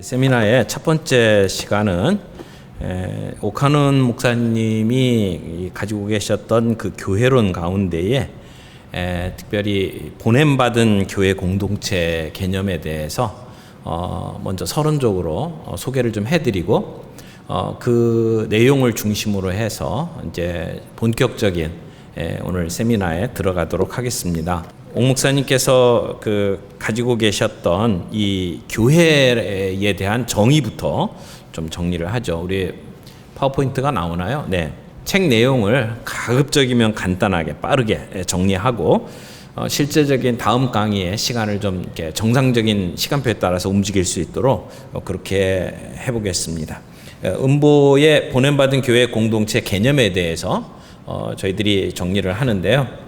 세미나의 첫 번째 시간은 오카눈 목사님이 가지고 계셨던 그 교회론 가운데에 특별히 보냄받은 교회 공동체 개념에 대해서 먼저 서론적으로 소개를 좀 해드리고 그 내용을 중심으로 해서 이제 본격적인 오늘 세미나에 들어가도록 하겠습니다. 옥 목사님께서 가지고 계셨던 이 교회에 대한 정의부터 좀 정리를 하죠. 우리 파워포인트가 나오나요? 네. 책 내용을 가급적이면 간단하게 빠르게 정리하고 실제적인 다음 강의에 시간을 좀 이렇게 정상적인 시간표에 따라서 움직일 수 있도록 그렇게 해보겠습니다. 음보의 보냄받은 교회 공동체 개념에 대해서 저희들이 정리를 하는데요.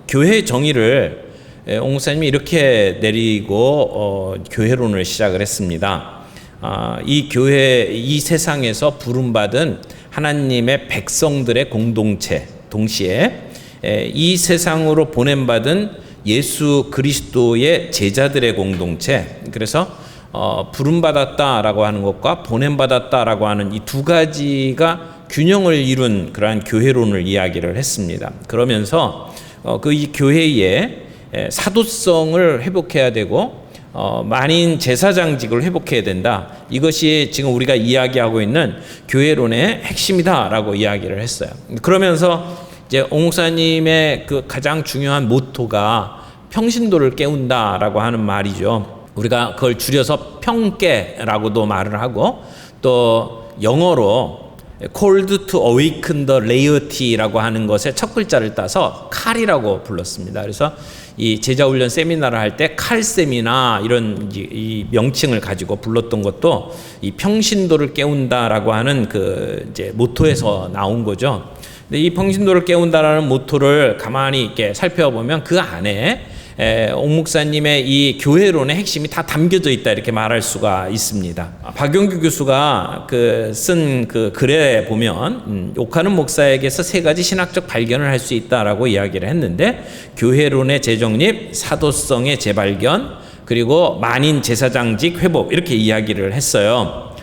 교회의 정의를 옥 목사님이 이렇게 내리고 교회론을 시작을 했습니다. 이 교회, 이 세상에서 부름받은 하나님의 백성들의 공동체, 동시에 이 세상으로 보냄받은 예수 그리스도의 제자들의 공동체, 그래서 부름받았다라고 하는 것과 보냄받았다라고 하는 이 두 가지가 균형을 이룬 그러한 교회론을 이야기를 했습니다. 그러면서 이 교회의 사도성을 회복해야 되고 만인 제사장직을 회복해야 된다. 이것이 지금 우리가 이야기하고 있는 교회론의 핵심이다라고 이야기를 했어요. 그러면서 이제 옥 목사님의 그 가장 중요한 모토가 평신도를 깨운다라고 하는 말이죠. 우리가 그걸 줄여서 평깨라고도 말을 하고 또 영어로 called to awaken the laity라고 하는 것의 첫 글자를 따서 칼이라고 불렀습니다. 그래서 이 제자훈련 세미나를 할 때 칼 세미나 이런 이 명칭을 가지고 불렀던 것도 이 평신도를 깨운다라고 하는 그 이제 모토에서 나온 거죠. 근데 이 평신도를 깨운다라는 모토를 가만히 이렇게 살펴보면 그 안에 옥 목사님의 이 교회론의 핵심이 다 담겨져 있다 이렇게 말할 수가 있습니다. 박용규 교수가 쓴 그 글에 보면 오카눈 목사에게서 세 가지 신학적 발견을 할 수 있다라고 이야기를 했는데 교회론의 재정립, 사도성의 재발견, 그리고 만인 제사장직 회복 이렇게 이야기를 했어요.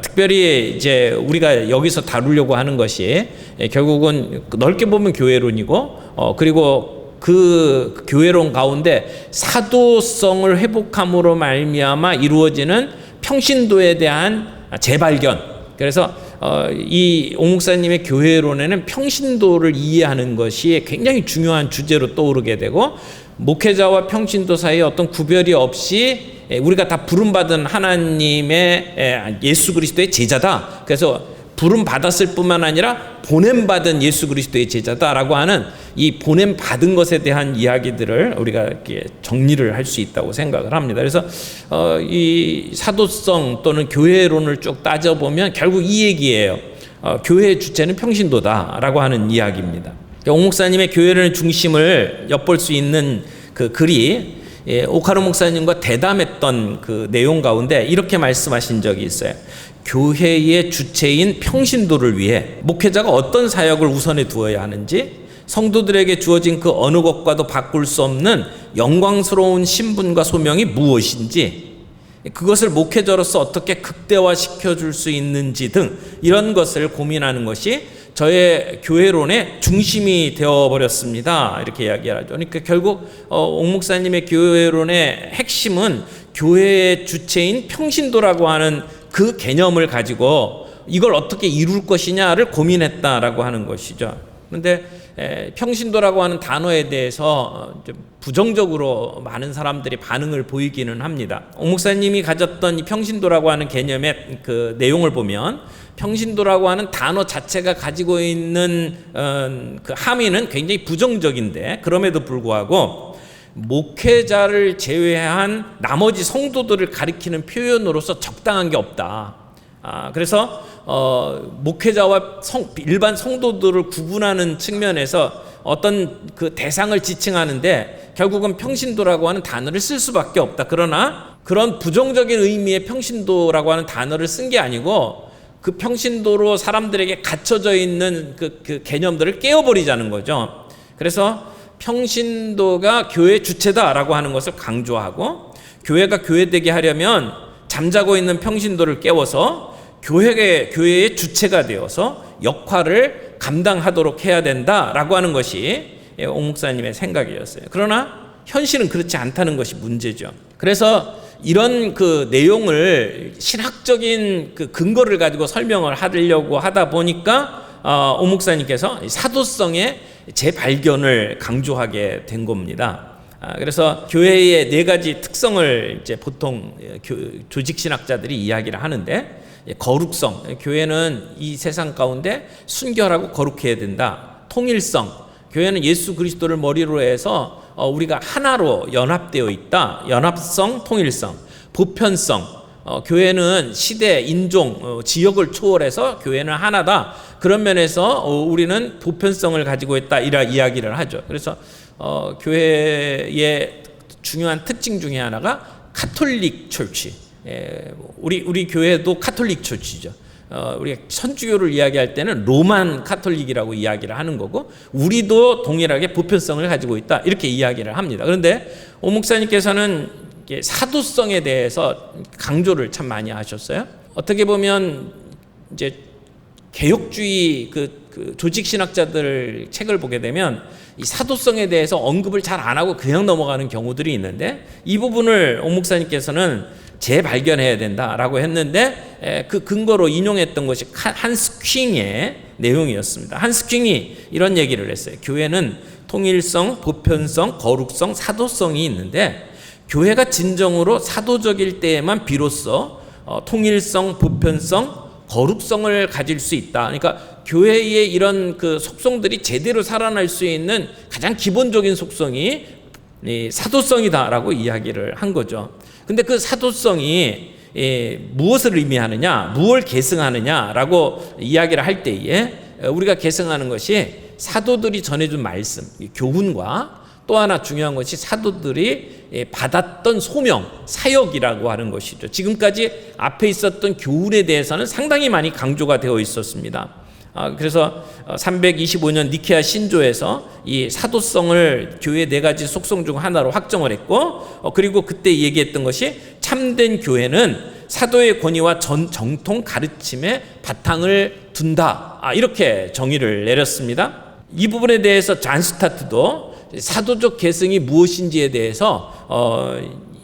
특별히 이제 우리가 여기서 다루려고 하는 것이 결국은 넓게 보면 교회론이고 그리고 그 교회론 가운데 사도성을 회복함으로 말미암아 이루어지는 평신도에 대한 재발견. 그래서 이 옥 목사님의 교회론에는 평신도를 이해하는 것이 굉장히 중요한 주제로 떠오르게 되고 목회자와 평신도 사이에 어떤 구별이 없이 우리가 다 부름받은 하나님의 예수 그리스도의 제자다. 그래서 부름받았을 뿐만 아니라 보냄받은 예수 그리스도의 제자다라고 하는 이 보냄받은 것에 대한 이야기들을 우리가 이렇게 정리를 할 수 있다고 생각을 합니다. 그래서 이 사도성 또는 교회론을 쭉 따져보면 결국 이 얘기예요. 교회의 주체는 평신도다라고 하는 이야기입니다. 옥 목사님의 교회론의 중심을 엿볼 수 있는 그 글이 오카눈 목사님과 대담했던 그 내용 가운데 이렇게 말씀하신 적이 있어요. 교회의 주체인 평신도를 위해 목회자가 어떤 사역을 우선에 두어야 하는지, 성도들에게 주어진 그 어느 것과도 바꿀 수 없는 영광스러운 신분과 소명이 무엇인지, 그것을 목회자로서 어떻게 극대화시켜 줄 수 있는지 등 이런 것을 고민하는 것이 저의 교회론의 중심이 되어버렸습니다. 이렇게 이야기하죠. 그러니까 결국 옥 목사님의 교회론의 핵심은 교회의 주체인 평신도라고 하는 그 개념을 가지고 이걸 어떻게 이룰 것이냐를 고민했다라고 하는 것이죠. 그런데 평신도라고 하는 단어에 대해서 좀 부정적으로 많은 사람들이 반응을 보이기는 합니다. 옥 목사님이 가졌던 이 평신도라고 하는 개념의 그 내용을 보면 평신도라고 하는 단어 자체가 가지고 있는 그 함의는 굉장히 부정적인데 그럼에도 불구하고 목회자를 제외한 나머지 성도들을 가리키는 표현으로서 적당한 게 없다. 그래서 목회자와 일반 성도들을 구분하는 측면에서 어떤 그 대상을 지칭하는데 결국은 평신도라고 하는 단어를 쓸 수밖에 없다. 그러나 그런 부정적인 의미의 평신도라고 하는 단어를 쓴 게 아니고 그 평신도로 사람들에게 갇혀져 있는 그 개념들을 깨어버리자는 거죠. 그래서 평신도가 교회 주체다라고 하는 것을 강조하고 교회가 교회되게 하려면 잠자고 있는 평신도를 깨워서 교회의 주체가 되어서 역할을 감당하도록 해야 된다라고 하는 것이 오 목사님의 생각이었어요. 그러나 현실은 그렇지 않다는 것이 문제죠. 그래서 이런 그 내용을 신학적인 그 근거를 가지고 설명을 하려고 하다 보니까 오 목사님께서 사도성의 재발견을 강조하게 된 겁니다. 그래서 교회의 4가지 특성을 이제 보통 조직 신학자들이 이야기를 하는데, 거룩성, 교회는 이 세상 가운데 순결하고 거룩해야 된다. 통일성, 교회는 예수 그리스도를 머리로 해서 우리가 하나로 연합되어 있다. 연합성, 통일성. 보편성, 교회는 시대, 인종, 지역을 초월해서 교회는 하나다. 그런 면에서 우리는 보편성을 가지고 있다. 이런 이야기를 하죠. 그래서 교회의 중요한 특징 중에 하나가 카톨릭 철치. 우리 교회도 카톨릭 철치죠. 우리가 천주교를 이야기할 때는 로만 카톨릭이라고 이야기를 하는 거고, 우리도 동일하게 보편성을 가지고 있다. 이렇게 이야기를 합니다. 그런데 오 목사님께서는 사도성에 대해서 강조를 참 많이 하셨어요. 어떻게 보면 이제 개혁주의 그 조직 신학자들 책을 보게 되면 이 사도성에 대해서 언급을 잘 안 하고 그냥 넘어가는 경우들이 있는데, 이 부분을 오 목사님께서는 재발견해야 된다라고 했는데, 그 근거로 인용했던 것이 한스 킹의 내용이었습니다. 한스 킹이 이런 얘기를 했어요. 교회는 통일성, 보편성, 거룩성, 사도성이 있는데, 교회가 진정으로 사도적일 때에만 비로소 통일성, 보편성, 거룩성을 가질 수 있다. 그러니까 교회의 이런 그 속성들이 제대로 살아날 수 있는 가장 기본적인 속성이 사도성이다라고 이야기를 한 거죠. 근데 그 사도성이 무엇을 의미하느냐, 무엇을 계승하느냐라고 이야기를 할 때에 우리가 계승하는 것이 사도들이 전해준 말씀, 교훈과 또 하나 중요한 것이 사도들이 받았던 소명, 사역이라고 하는 것이죠. 지금까지 앞에 있었던 교훈에 대해서는 상당히 많이 강조가 되어 있었습니다. 그래서 325년 니케아 신조에서 이 사도성을 교회의 4가지 속성 중 하나로 확정을 했고, 그리고 그때 얘기했던 것이 참된 교회는 사도의 권위와 정통 가르침에 바탕을 둔다. 이렇게 정의를 내렸습니다. 이 부분에 대해서 잔 스타트도 사도적 계승이 무엇인지에 대해서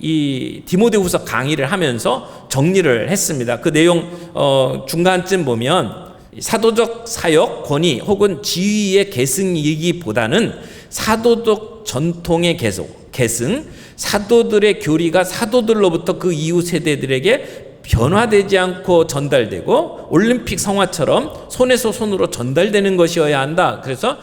이 디모데후서 강의를 하면서 정리를 했습니다. 그 내용 중간쯤 보면 사도적 사역, 권위 혹은 지위의 계승이기보다는 사도적 전통의 계승, 사도들의 교리가 사도들로부터 그 이후 세대들에게 변화되지 않고 전달되고 올림픽 성화처럼 손에서 손으로 전달되는 것이어야 한다. 그래서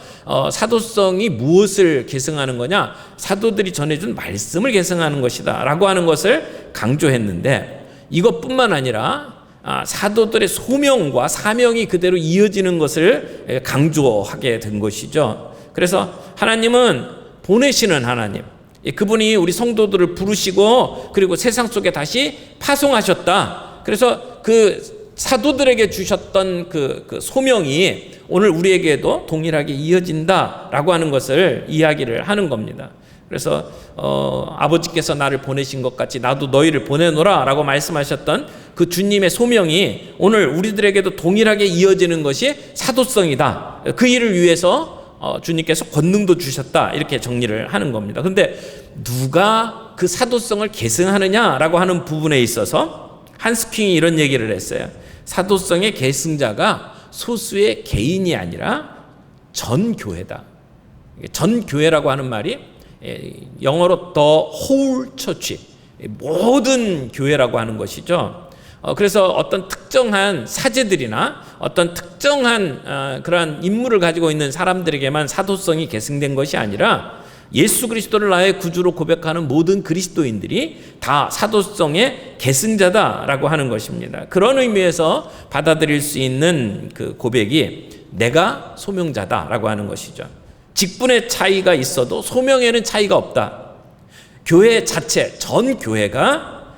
사도성이 무엇을 계승하는 거냐? 사도들이 전해준 말씀을 계승하는 것이다 라고 하는 것을 강조했는데, 이것뿐만 아니라 사도들의 소명과 사명이 그대로 이어지는 것을 강조하게 된 것이죠. 그래서 하나님은 보내시는 하나님, 그분이 우리 성도들을 부르시고 그리고 세상 속에 다시 파송하셨다. 그래서 그 사도들에게 주셨던 그 소명이 오늘 우리에게도 동일하게 이어진다라고 하는 것을 이야기를 하는 겁니다. 그래서 아버지께서 나를 보내신 것 같이 나도 너희를 보내노라 라고 말씀하셨던 그 주님의 소명이 오늘 우리들에게도 동일하게 이어지는 것이 사도성이다. 그 일을 위해서 주님께서 권능도 주셨다. 이렇게 정리를 하는 겁니다. 그런데 누가 그 사도성을 계승하느냐라고 하는 부분에 있어서 한스 킹이 이런 얘기를 했어요. 사도성의 계승자가 소수의 개인이 아니라 전 교회다. 전 교회라고 하는 말이 영어로 the whole church, 모든 교회라고 하는 것이죠. 그래서 어떤 특정한 사제들이나 어떤 특정한 그러한 임무를 가지고 있는 사람들에게만 사도성이 계승된 것이 아니라 예수 그리스도를 나의 구주로 고백하는 모든 그리스도인들이 다 사도성의 계승자다라고 하는 것입니다. 그런 의미에서 받아들일 수 있는 그 고백이 내가 소명자다라고 하는 것이죠. 직분의 차이가 있어도 소명에는 차이가 없다. 교회 자체, 전 교회가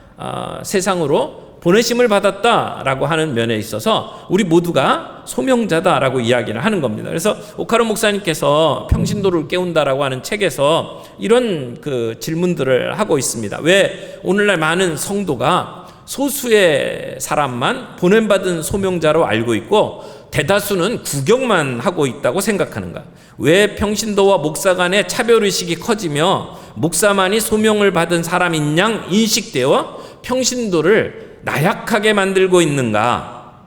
세상으로 보내심을 받았다라고 하는 면에 있어서 우리 모두가 소명자다라고 이야기를 하는 겁니다. 그래서 오카르 목사님께서 평신도를 깨운다라고 하는 책에서 이런 그 질문들을 하고 있습니다. 왜 오늘날 많은 성도가 소수의 사람만 보냄받은 소명자로 알고 있고 대다수는 구경만 하고 있다고 생각하는가? 왜 평신도와 목사 간의 차별의식이 커지며 목사만이 소명을 받은 사람인 양 인식되어 평신도를 나약하게 만들고 있는가?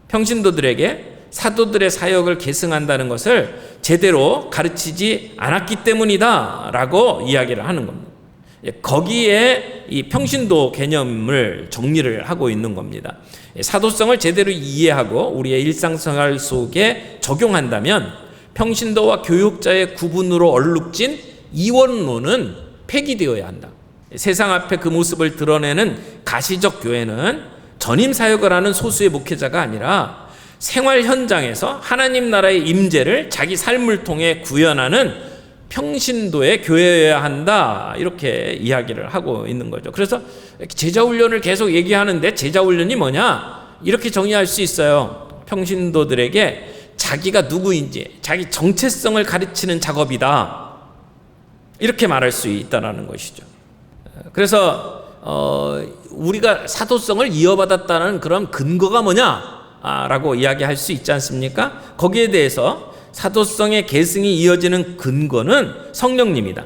평신도들에게 사도들의 사역을 계승한다는 것을 제대로 가르치지 않았기 때문이다 라고 이야기를 하는 겁니다. 거기에 이 평신도 개념을 정리를 하고 있는 겁니다. 사도성을 제대로 이해하고 우리의 일상생활 속에 적용한다면 평신도와 교육자의 구분으로 얼룩진 이원론은 폐기되어야 한다. 세상 앞에 그 모습을 드러내는 가시적 교회는 전임 사역을 하는 소수의 목회자가 아니라 생활 현장에서 하나님 나라의 임재를 자기 삶을 통해 구현하는 평신도의 교회여야 한다, 이렇게 이야기를 하고 있는 거죠. 그래서 제자훈련을 계속 얘기하는데 제자훈련이 뭐냐? 이렇게 정의할 수 있어요. 평신도들에게 자기가 누구인지 자기 정체성을 가르치는 작업이다, 이렇게 말할 수 있다는 것이죠. 그래서 우리가 사도성을 이어받았다는 그런 근거가 뭐냐? 라고 이야기할 수 있지 않습니까? 거기에 대해서 사도성의 계승이 이어지는 근거는 성령님이다.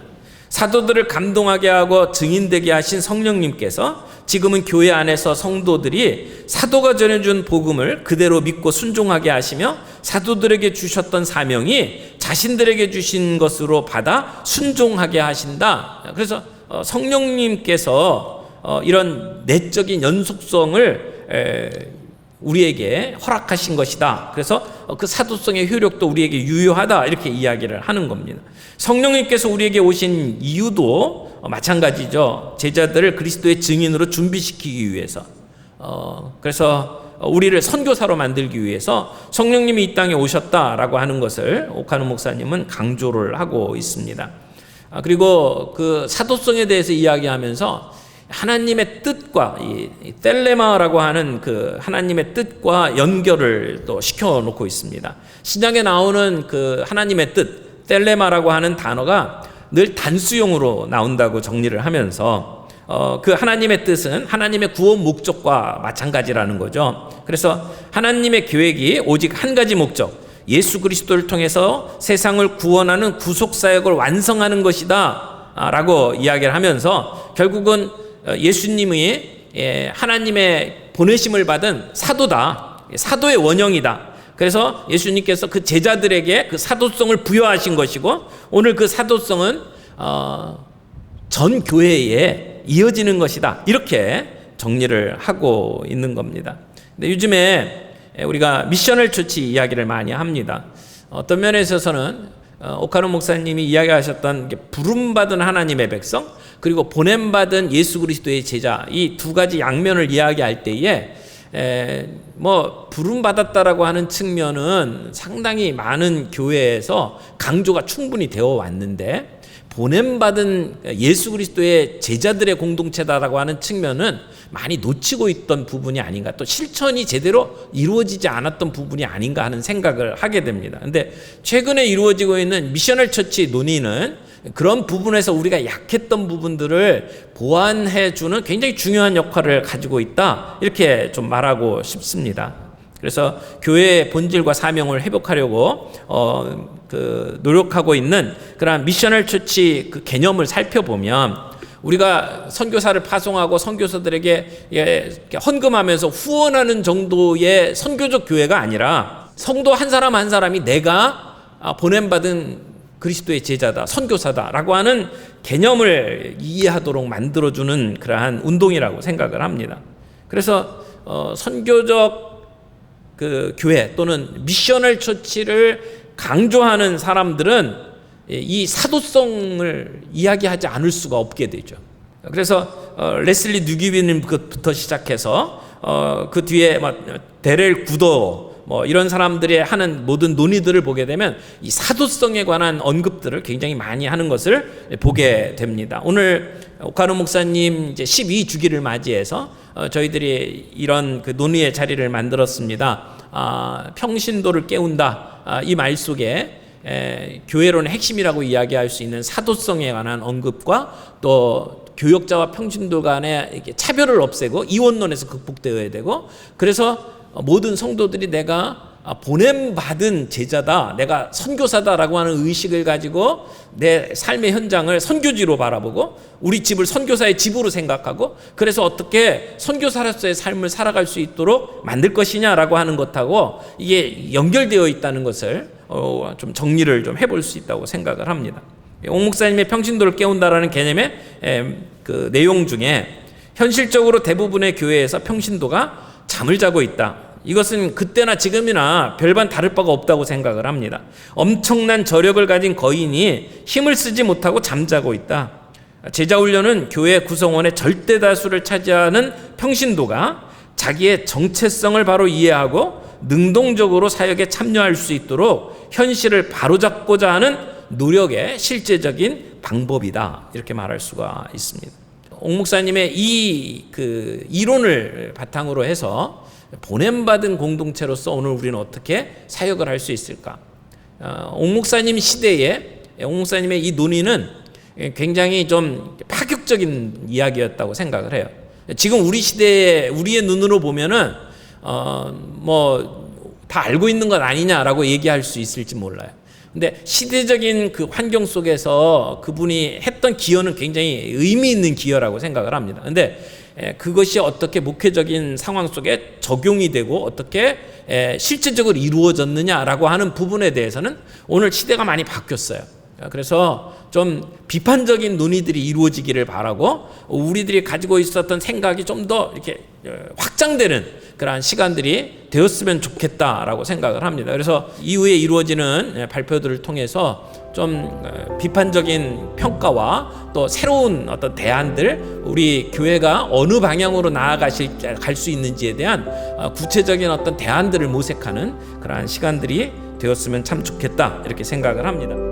사도들을 감동하게 하고 증인되게 하신 성령님께서 지금은 교회 안에서 성도들이 사도가 전해준 복음을 그대로 믿고 순종하게 하시며 사도들에게 주셨던 사명이 자신들에게 주신 것으로 받아 순종하게 하신다. 그래서 성령님께서 이런 내적인 연속성을 우리에게 허락하신 것이다. 그래서 그 사도성의 효력도 우리에게 유효하다, 이렇게 이야기를 하는 겁니다. 성령님께서 우리에게 오신 이유도 마찬가지죠. 제자들을 그리스도의 증인으로 준비시키기 위해서, 그래서 우리를 선교사로 만들기 위해서 성령님이 이 땅에 오셨다라고 하는 것을 오카노 목사님은 강조를 하고 있습니다. 그리고 그 사도성에 대해서 이야기하면서 하나님의 뜻과 이 텔레마라고 하는 그 하나님의 뜻과 연결을 또 시켜놓고 있습니다. 신약에 나오는 그 하나님의 뜻, 텔레마라고 하는 단어가 늘 단수용으로 나온다고 정리를 하면서 그 하나님의 뜻은 하나님의 구원 목적과 마찬가지라는 거죠. 그래서 하나님의 계획이 오직 한 가지 목적, 예수 그리스도를 통해서 세상을 구원하는 구속사역을 완성하는 것이다 라고 이야기를 하면서 결국은 예수님이 하나님의 보내심을 받은 사도다, 사도의 원형이다. 그래서 예수님께서 그 제자들에게 그 사도성을 부여하신 것이고 오늘 그 사도성은 전 교회에 이어지는 것이다, 이렇게 정리를 하고 있는 겁니다. 근데 요즘에 우리가 미셔널 처치 이야기를 많이 합니다. 어떤 면에 있어서는 오카노 목사님이 이야기하셨던 부름받은 하나님의 백성, 그리고 보냄받은 예수 그리스도의 제자, 이 두 가지 양면을 이야기할 때에 부름받았다라고 하는 측면은 상당히 많은 교회에서 강조가 충분히 되어 왔는데, 보냄받은 예수 그리스도의 제자들의 공동체다라고 하는 측면은 많이 놓치고 있던 부분이 아닌가, 또 실천이 제대로 이루어지지 않았던 부분이 아닌가 하는 생각을 하게 됩니다. 근데 최근에 이루어지고 있는 미셔널 처치 논의는 그런 부분에서 우리가 약했던 부분들을 보완해주는 굉장히 중요한 역할을 가지고 있다, 이렇게 좀 말하고 싶습니다. 그래서 교회의 본질과 사명을 회복하려고 노력하고 있는 그러한 미셔널 처치 그 개념을 살펴보면, 우리가 선교사를 파송하고 선교사들에게 헌금하면서 후원하는 정도의 선교적 교회가 아니라 성도 한 사람 한 사람이 내가 보냄받은 그리스도의 제자다, 선교사다라고 하는 개념을 이해하도록 만들어주는 그러한 운동이라고 생각을 합니다. 그래서 선교적 그 교회 또는 미셔널 처치를 강조하는 사람들은 이 사도성을 이야기하지 않을 수가 없게 되죠. 그래서 레슬리 뉴기빈부터 시작해서 그 뒤에 데렐 구도 이런 사람들이 하는 모든 논의들을 보게 되면 이 사도성에 관한 언급들을 굉장히 많이 하는 것을 보게 됩니다. 오늘 오카노 목사님 이제 12주기를 맞이해서 저희들이 이런 그 논의의 자리를 만들었습니다. 평신도를 깨운다, 이 말 속에 교회론의 핵심이라고 이야기할 수 있는 사도성에 관한 언급과 또 교역자와 평신도 간의 이렇게 차별을 없애고 이원론에서 극복되어야 되고, 그래서 모든 성도들이 내가 보냄받은 제자다, 내가 선교사다라고 하는 의식을 가지고 내 삶의 현장을 선교지로 바라보고 우리 집을 선교사의 집으로 생각하고, 그래서 어떻게 선교사로서의 삶을 살아갈 수 있도록 만들 것이냐라고 하는 것하고 이게 연결되어 있다는 것을 좀 정리를 좀 해볼 수 있다고 생각을 합니다. 옥 목사님의 평신도를 깨운다라는 개념의 그 내용 중에 현실적으로 대부분의 교회에서 평신도가 잠을 자고 있다, 이것은 그때나 지금이나 별반 다를 바가 없다고 생각을 합니다. 엄청난 저력을 가진 거인이 힘을 쓰지 못하고 잠자고 있다. 제자훈련은 교회 구성원의 절대 다수를 차지하는 평신도가 자기의 정체성을 바로 이해하고 능동적으로 사역에 참여할 수 있도록 현실을 바로잡고자 하는 노력의 실제적인 방법이다, 이렇게 말할 수가 있습니다. 옥 목사님의 이 이론을 바탕으로 해서 보냄받은 공동체로서 오늘 우리는 어떻게 사역을 할 수 있을까? 옥 목사님 시대에 옥 목사님의 이 논의는 굉장히 좀 파격적인 이야기였다고 생각을 해요. 지금 우리 시대에 우리의 눈으로 보면은 뭐 다 알고 있는 것 아니냐라고 얘기할 수 있을지 몰라요. 근데 시대적인 그 환경 속에서 그분이 했던 기여는 굉장히 의미 있는 기여라고 생각을 합니다. 근데 그것이 어떻게 목회적인 상황 속에 적용이 되고 어떻게 실제적으로 이루어졌느냐라고 하는 부분에 대해서는 오늘 시대가 많이 바뀌었어요. 그래서 좀 비판적인 논의들이 이루어지기를 바라고, 우리들이 가지고 있었던 생각이 좀 더 이렇게 확장되는 그러한 시간들이 되었으면 좋겠다라고 생각을 합니다. 그래서 이후에 이루어지는 발표들을 통해서 좀 비판적인 평가와 또 새로운 어떤 대안들, 우리 교회가 어느 방향으로 갈 수 있는지에 대한 구체적인 어떤 대안들을 모색하는 그러한 시간들이 되었으면 참 좋겠다, 이렇게 생각을 합니다.